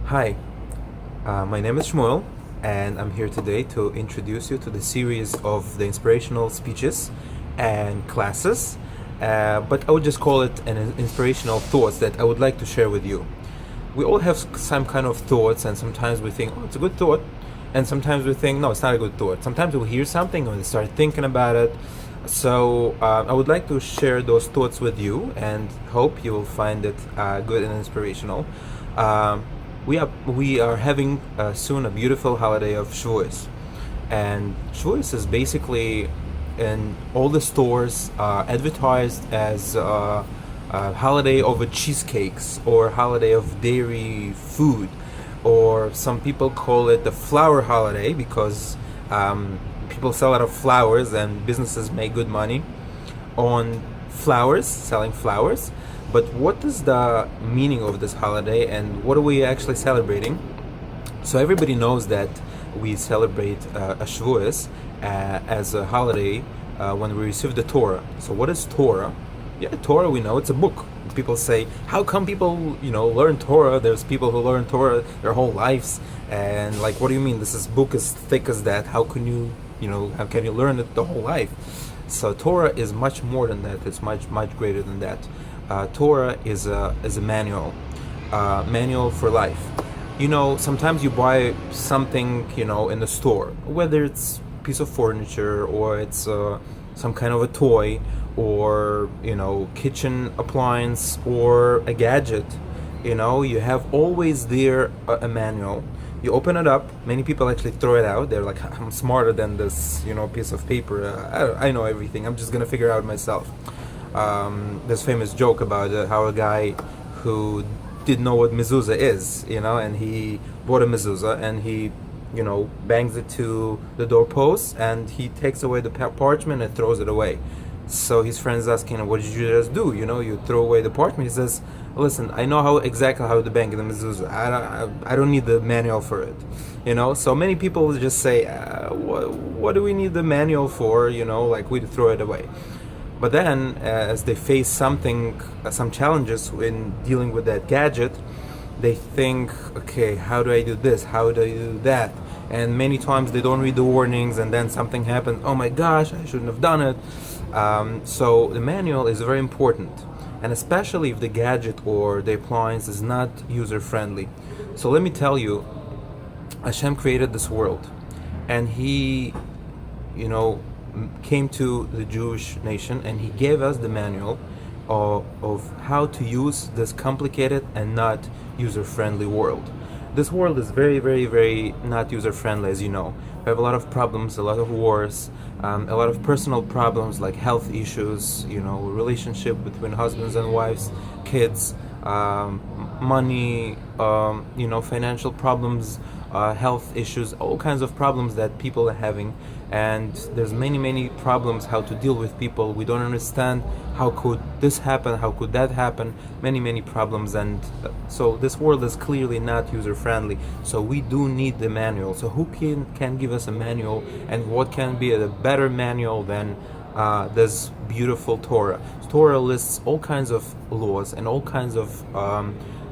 Hi, my name is Shmuel, and I'm here today to introduce you to the series of the inspirational speeches and classes. But I would just call it an inspirational thoughts that I would like to share with you. We all have some kind of thoughts, and sometimes we think, oh, it's a good thought, and sometimes we think, no, it's not a good thought. Sometimes we'll hear something and we start thinking about it. So I would like to share those thoughts with you, and hope you will find it good and inspirational. Um, we are having soon a beautiful holiday of Shavuos, and Shavuos is basically in all the stores advertised as a holiday of cheesecakes or holiday of dairy food, or some people call it the flower holiday because people sell a lot of flowers and businesses make good money on flowers, selling flowers. But what is the meaning of this holiday and what are we actually celebrating? So everybody knows that we celebrate a Shavuos as a holiday when we receive the Torah. So what is Torah? Yeah, Torah, we know it's a book. People say, how come people, learn Torah? There's people who learn Torah their whole lives, and like, what do you mean? This book is thick as that. How can you, how can you learn it the whole life? So Torah is much more than that. It's much greater than that. Torah is a manual, manual for life. Sometimes you buy something, in the store, whether it's a piece of furniture or it's some kind of a toy, or kitchen appliance or a gadget. You have always there a manual. You open it up. Many people actually throw it out. They're like, I'm smarter than this piece of paper. I know everything. I'm just gonna figure it out myself. There's famous joke about how a guy who didn't know what mezuzah is, and he bought a mezuzah and he bangs it to the doorpost, and he takes away the parchment and throws it away. So his friends asking him, what did you just do? You throw away the parchment. He says, listen, I know exactly how to bang the mezuzah. I don't need the manual for it. So many people just say, what do we need the manual for? Like, we throw it away. But then, as they face some challenges in dealing with that gadget, they think, okay, how do I do this? How do I do that? And many times they don't read the warnings, and then something happens. Oh my gosh, I shouldn't have done it. So the manual is very important, and especially if the gadget or the appliance is not user-friendly. So let me tell you, Hashem created this world, and He, came to the Jewish nation, and He gave us the manual of how to use this complicated and not user-friendly world. This world is very, very, very not user-friendly, as you know. We have a lot of problems, a lot of wars, a lot of personal problems like health issues, relationship between husbands and wives, kids, money, financial problems, health issues, all kinds of problems that people are having. And there's many problems how to deal with people. We don't understand how could this happen, how could that happen, many problems. And so this world is clearly not user friendly, so we do need the manual. So who can give us a manual, and what can be a better manual than this beautiful Torah? Torah lists all kinds of laws and all kinds of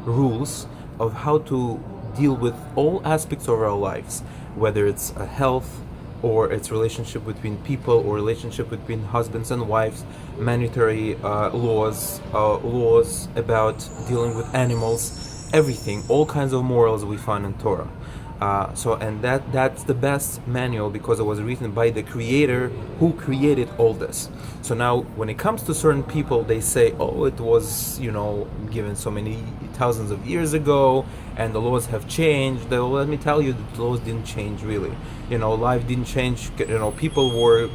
rules of how to deal with all aspects of our lives, whether it's health, or its relationship between people, or relationship between husbands and wives, mandatory laws about dealing with animals, everything, all kinds of morals we find in Torah. And that's the best manual because it was written by the Creator who created all this. So now, when it comes to certain people, they say, "Oh, it was given so many thousands of years ago, and the laws have changed." Well, let me tell you, the laws didn't change really. Life didn't change. People were,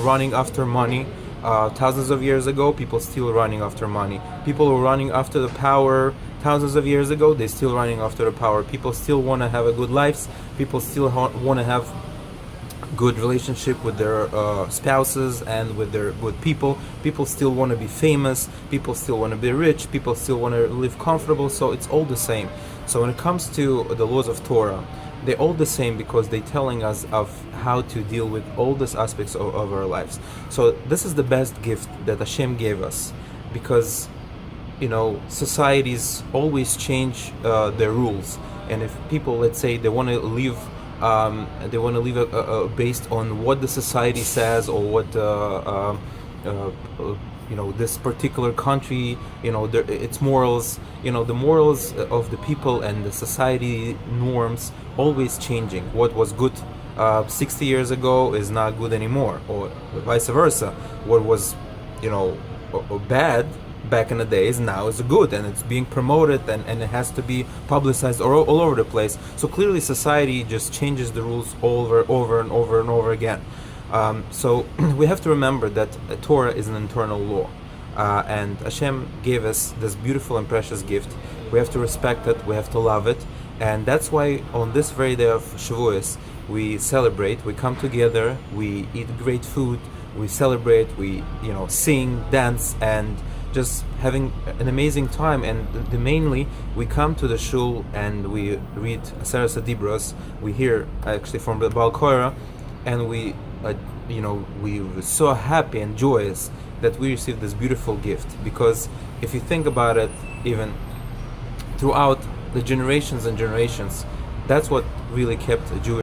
running after money. Thousands of years ago, people still running after money. People were running after the power. Thousands of years ago, they're still running after the power. People still want to have a good lives. People still want to have good relationship with their spouses and with people. People still want to be famous. People still want to be rich. People still want to live comfortable. So it's all the same. So when it comes to the laws of Torah, they're all the same because they're telling us of how to deal with all these aspects of our lives. So this is the best gift that Hashem gave us, because societies always change their rules, and if people, let's say, they want to live based on what the society says, or what this particular country, its morals, the morals of the people and the society norms always changing. What was good 60 years ago is not good anymore, or vice versa. What was bad back in the days now is good, and it's being promoted, and it has to be publicized all over the place. So clearly society just changes the rules over and over again. So we have to remember that Torah is an internal law, and Hashem gave us this beautiful and precious gift. We have to respect it, we have to love it, and that's why on this very day of Shavuos we celebrate, we come together, we eat great food, we celebrate, we sing, dance, and just having an amazing time. And mainly we come to the shul and we read Aseres Adibros. We hear actually from the Baal Korah, and we were so happy and joyous that we received this beautiful gift. Because if you think about it, even throughout the generations and generations, that's what really kept a Jewish